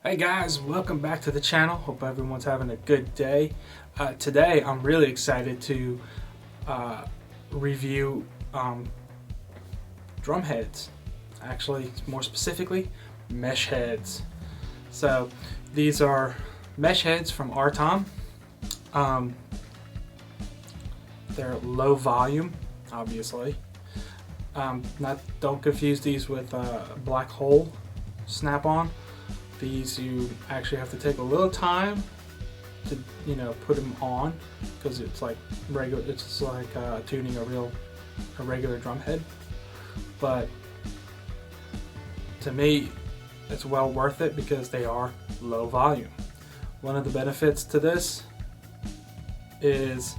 Hey guys, welcome back to the channel. Hope everyone's having a good day. Today I'm really excited to review drum heads. Actually, more specifically, mesh heads. So these are mesh heads from RTOM. They're low volume, obviously. Don't confuse these with black hole snap-on. These you actually have to take a little time to put them on, because it's like regular. It's just like tuning a regular drum head. But to me, it's well worth it because they are low volume. One of the benefits to this is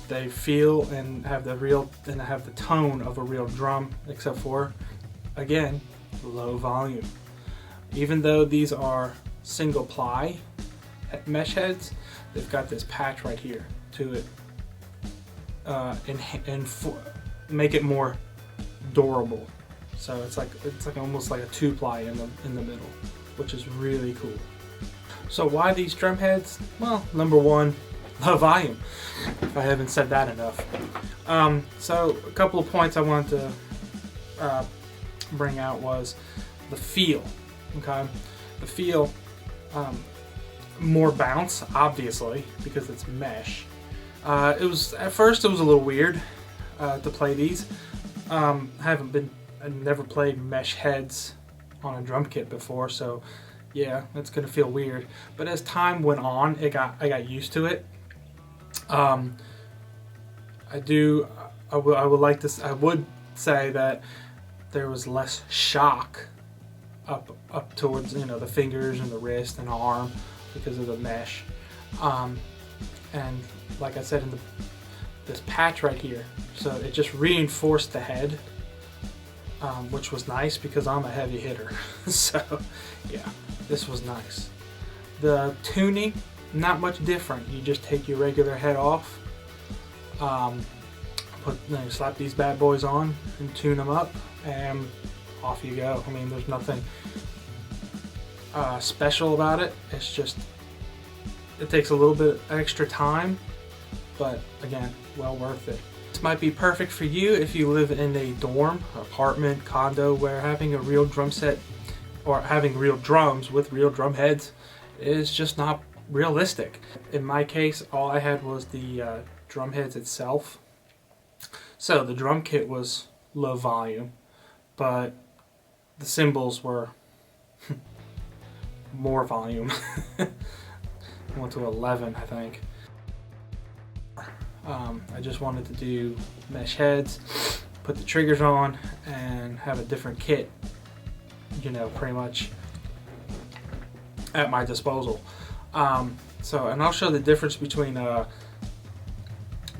they feel and have the tone of a real drum, except for, again, low volume. Even though these are single ply mesh heads, they've got this patch right here to it and make it more durable. So it's like almost like a 2-ply in the middle, which is really cool. So why these drum heads? Well, number one, low volume, if I haven't said that enough. So a couple of points I wanted to bring out was the feel. Okay, the feel, more bounce, obviously, because it's mesh. At first it was a little weird to play these. I never played mesh heads on a drum kit before, so yeah, it's gonna feel weird. But as time went on, I got used to it. I would say that there was less shock up towards the fingers and the wrist and the arm because of the mesh, and like I said, in this patch right here, so it just reinforced the head, which was nice because I'm a heavy hitter. So yeah, this was nice. The tuning, not much different. You just take your regular head off, slap these bad boys on and tune them up, and off you go. I mean, there's nothing special about it. It's just, it takes a little bit extra time, but again, well worth it. This might be perfect for you if you live in a dorm, apartment, condo, where having a real drum set or having real drums with real drum heads is just not realistic. In my case, all I had was the drum heads itself. So the drum kit was low volume, but the cymbals were more volume. Went to 11, I think. I just wanted to do mesh heads, put the triggers on, and have a different kit, pretty much at my disposal. And I'll show the difference between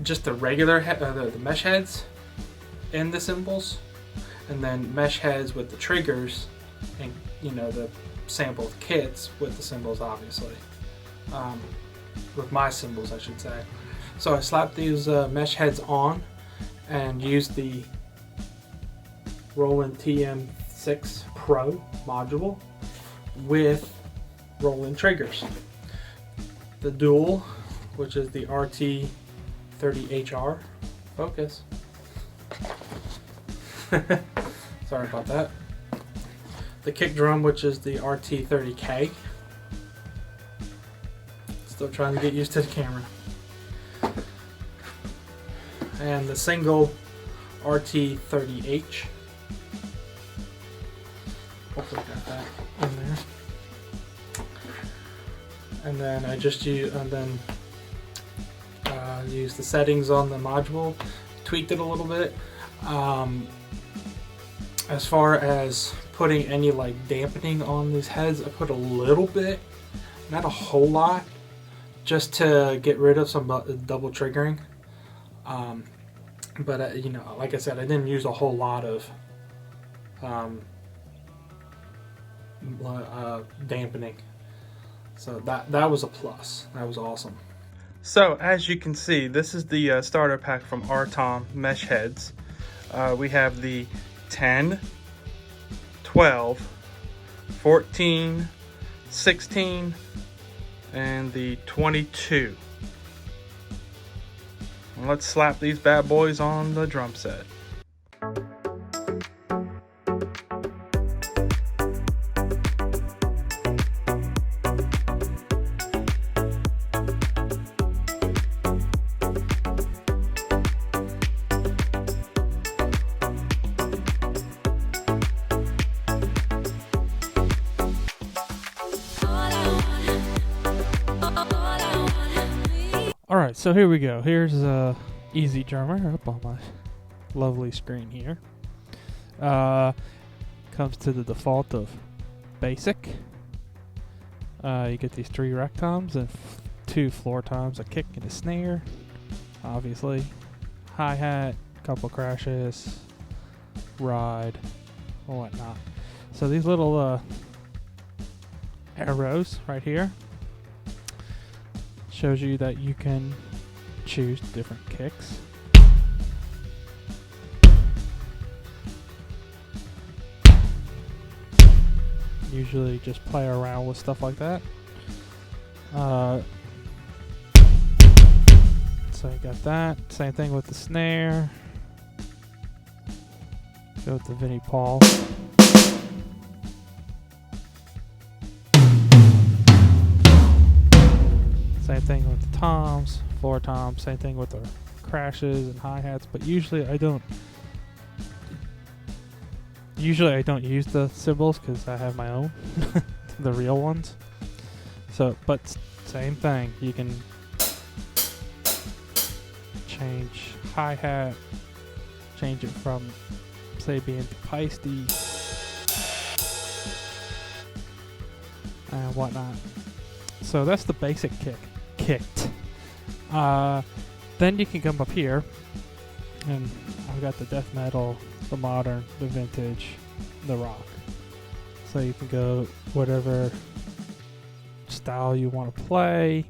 just the regular the mesh heads and the cymbals, and then mesh heads with the triggers, and the sampled kits with the cymbals, obviously, with my cymbals, I should say. So I slapped these mesh heads on and used the Roland TM6 Pro module with Roland triggers. The dual, which is the RT30HR focus. Sorry about that. The kick drum, which is the RT30K. Still trying to get used to the camera. And the single RT30H. Hopefully got that in there. And then I just used the settings on the module, tweaked it a little bit. As far as putting any dampening on these heads, I put a little bit, not a whole lot, just to get rid of some double triggering. But like I said, I didn't use a whole lot of dampening, so that was a plus. That was awesome. So as you can see, this is the starter pack from RTOM mesh heads. We have the 10, 12, 14, 16, and the 22. And let's slap these bad boys on the drum set. Alright, so here we go. Here's EZDrummer up on my lovely screen here. Comes to the default of basic. You get these 3 rack toms and 2 floor toms, a kick and a snare, obviously. Hi-hat, couple crashes, ride, or whatnot. So these little arrows right here shows you that you can choose different kicks. Usually just play around with stuff like that. So you got that. Same thing with the snare. Go with the Vinnie Paul. Same thing with the toms, floor toms, same thing with the crashes and hi-hats, but usually I don't use the cymbals because I have my own, the real ones. So, but same thing, you can change hi-hat, change it from Sabian to Peisty, and whatnot. So that's the basic kicked. Then you can come up here, and I've got the death metal, the modern, the vintage, the rock. So you can go whatever style you want to play.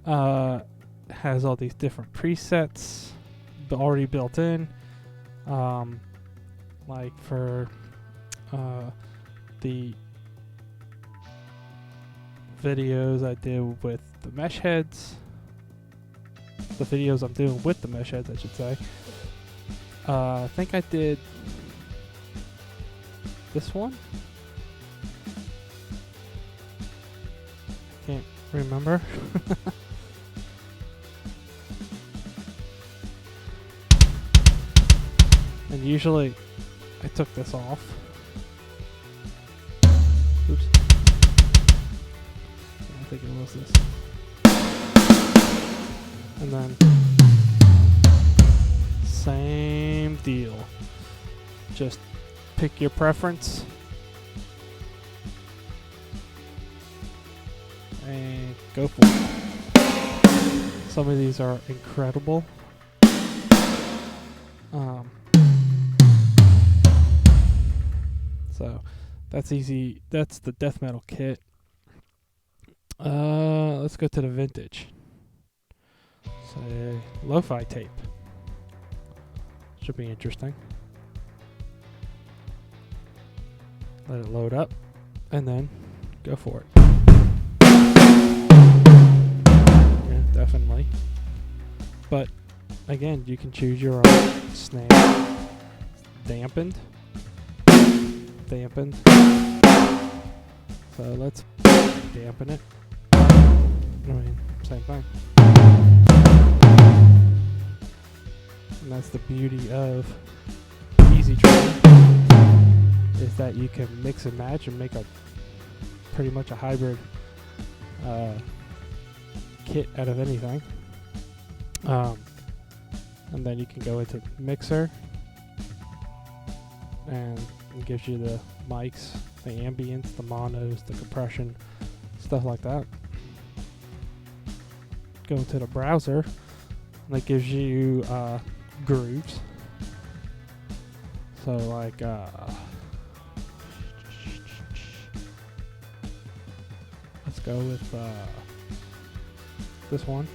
Has all these different presets already built in. Like for the videos I did with the mesh heads, the videos I'm doing with the mesh heads, I should say. I think I did this one. Can't remember. And usually I took this off. Oops. I think it was this. And then same deal. Just pick your preference and go for it. Some of these are incredible. So that's easy. That's the death metal kit. Let's go to the vintage. Say lo-fi tape. Should be interesting. Let it load up and then go for it. Yeah, definitely. But again, you can choose your own snare. Dampened. So let's dampen it. I mean, same thing. And that's the beauty of EZDrummer, is that you can mix and match and make a pretty much a hybrid kit out of anything. And then you can go into mixer, and it gives you the mics, the ambience, the monos, the compression, stuff like that. Go into the browser, and that gives you grooves. So like let's go with this one.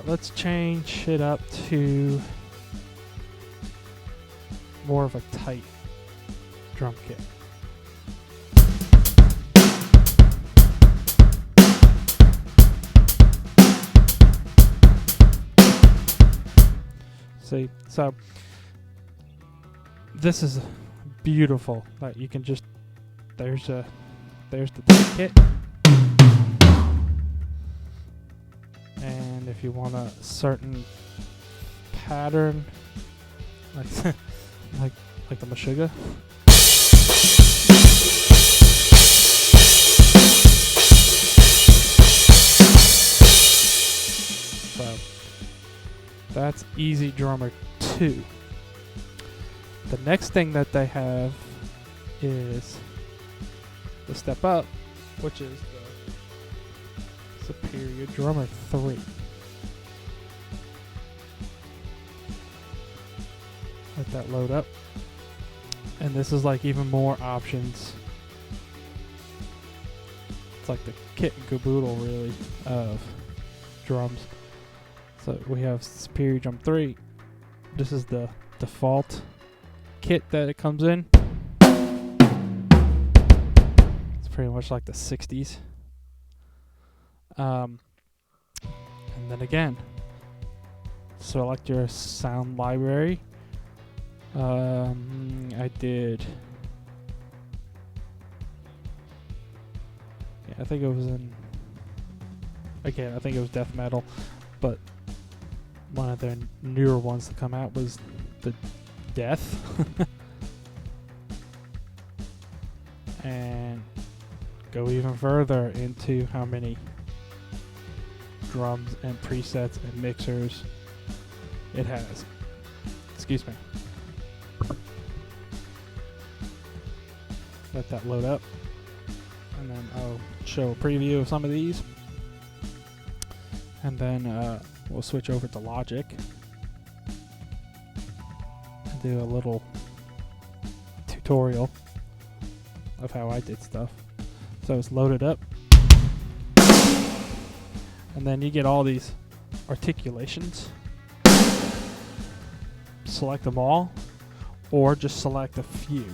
let's change it up to more of a tight drum kit. See, so this is beautiful. Like you can just there's the tight kit. And if you want a certain pattern, like like the Meshuggah, so that's EZDrummer 2. The next thing that they have is the step up, which is the Superior Drummer 3. Let that load up. And this is like even more options. It's like the kit and caboodle really of drums. So we have Superior Drum 3. This is the default kit that it comes in. It's pretty much like the 60s. And then again, select your sound library. I did. Yeah, I think it was in. Again, I think it was death metal, but one of their newer ones to come out was the death. And go even further into how many drums and presets and mixers it has. Excuse me. Let that load up, and then I'll show a preview of some of these, and then we'll switch over to Logic and do a little tutorial of how I did stuff. So it's loaded up, and then you get all these articulations. Select them all, or just select a few.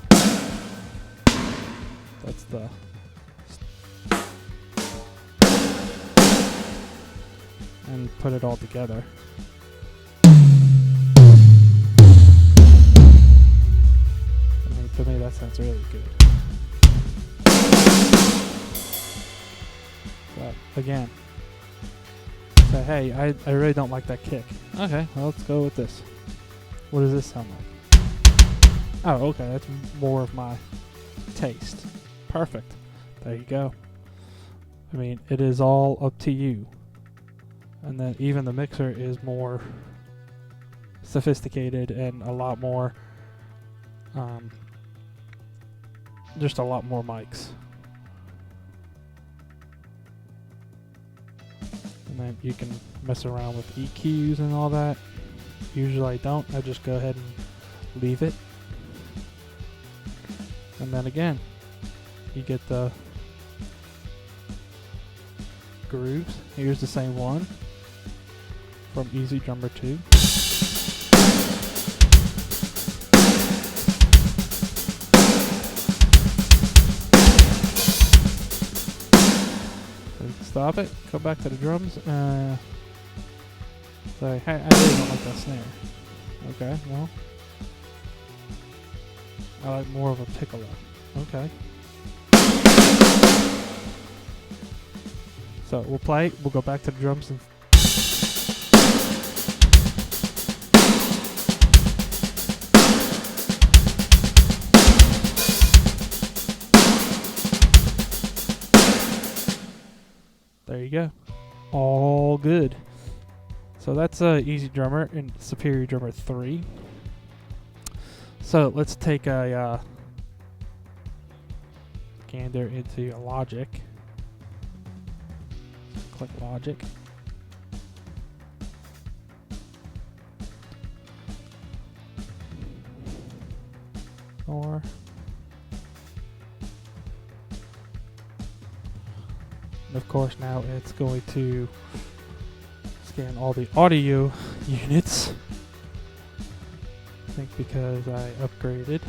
That's the and put it all together. I mean, to me that sounds really good. But again, say, hey, I really don't like that kick. Okay, well, let's go with this. What does this sound like? Oh, okay, that's more of my taste. Perfect. There you go. I mean, it is all up to you. And then even the mixer is more sophisticated and a lot more, just a lot more mics. And then you can mess around with EQs and all that. Usually I don't. I just go ahead and leave it. And then again, you get the grooves. Here's the same one from EZDrummer 2. So you can stop it, go back to the drums, say, hey, I really don't like that snare. Okay, well, I like more of a piccolo. Okay. So we'll play, we'll go back to the drums and there you go. All good. So that's EZDrummer and Superior Drummer 3. So let's take a gander into Logic. Click Logic. Or of course now it's going to in all the audio units. I think because I upgraded.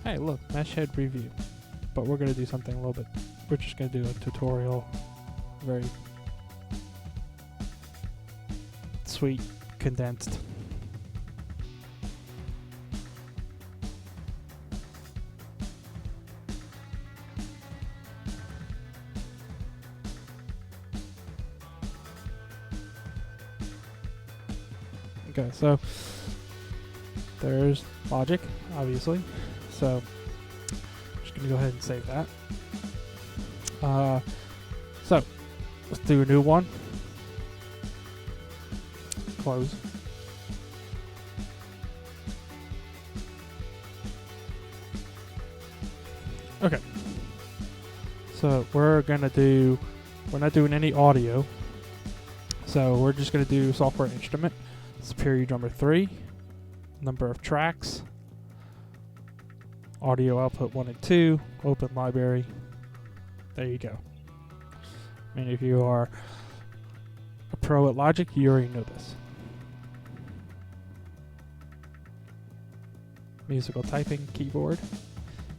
Hey, look, mesh head review. But we're going to do something a little bit. We're just going to do a tutorial. Very sweet, condensed. Okay, so there's Logic, obviously. So I'm just going to go ahead and save that. So let's do a new one. Close. Okay. So we're not doing any audio. So we're just going to do software instrument. Superior Drummer 3, number of tracks, audio output 1 and 2, open library. There you go. I mean, if you are a pro at Logic, you already know this. Musical typing keyboard.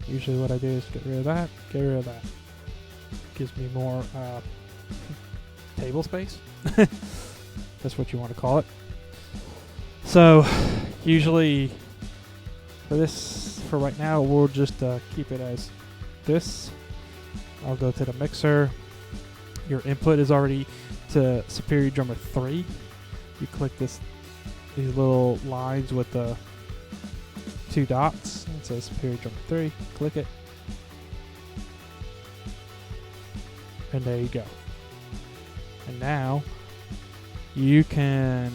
Usually what I do is get rid of that, get rid of that. Gives me more table space. That's what you want to call it. So, usually, for right now, we'll just keep it as this. I'll go to the mixer. Your input is already to Superior Drummer 3. You click these little lines with the 2 dots. It says Superior Drummer 3. Click it. And there you go. And now, you can...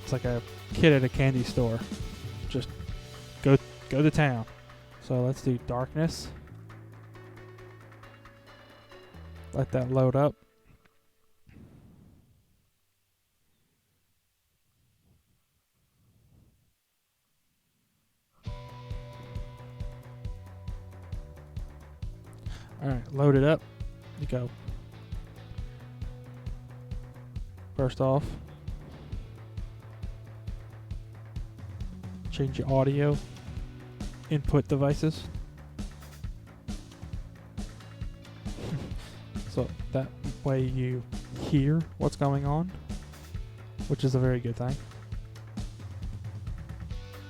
It's like a kid at a candy store. Just go to town. So let's do darkness. Let that load up. Alright, load it up. You go. First off, change your audio input devices. So that way you hear what's going on, which is a very good thing.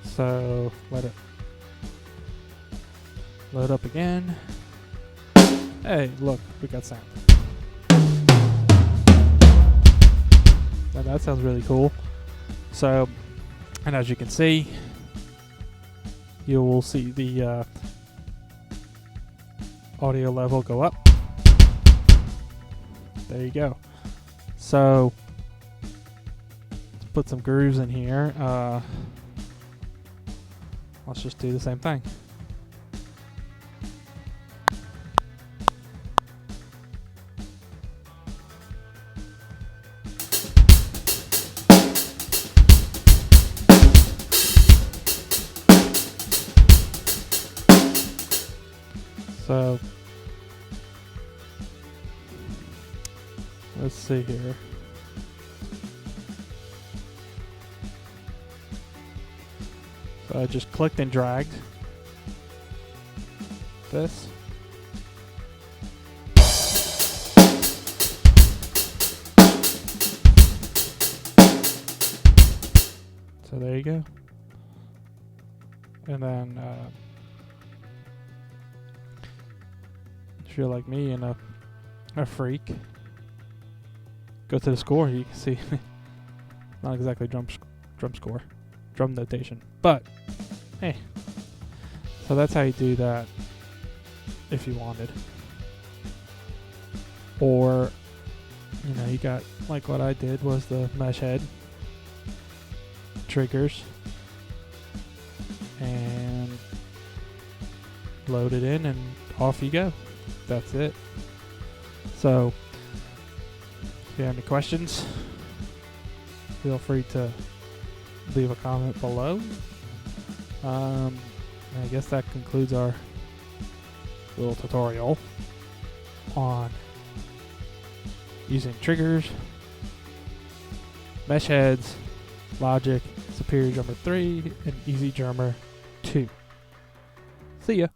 So let it load up again. Hey, look, we got sound. Now that sounds really cool. So, and as you can see, you will see the audio level go up. There you go. So, let's put some grooves in here. Let's just do the same thing. So, let's see here. So I just clicked and dragged this. So there you go. And then if you're like me and a freak, go to the score. You can see not exactly drum score, drum notation, but hey. So that's how you do that if you wanted. Or you got, like what I did was the mesh head triggers and load it in and off you go. That's it. So if you have any questions, feel free to leave a comment below. I guess that concludes our little tutorial on using triggers, mesh heads, Logic, Superior Drummer 3, and EZDrummer 2. See ya!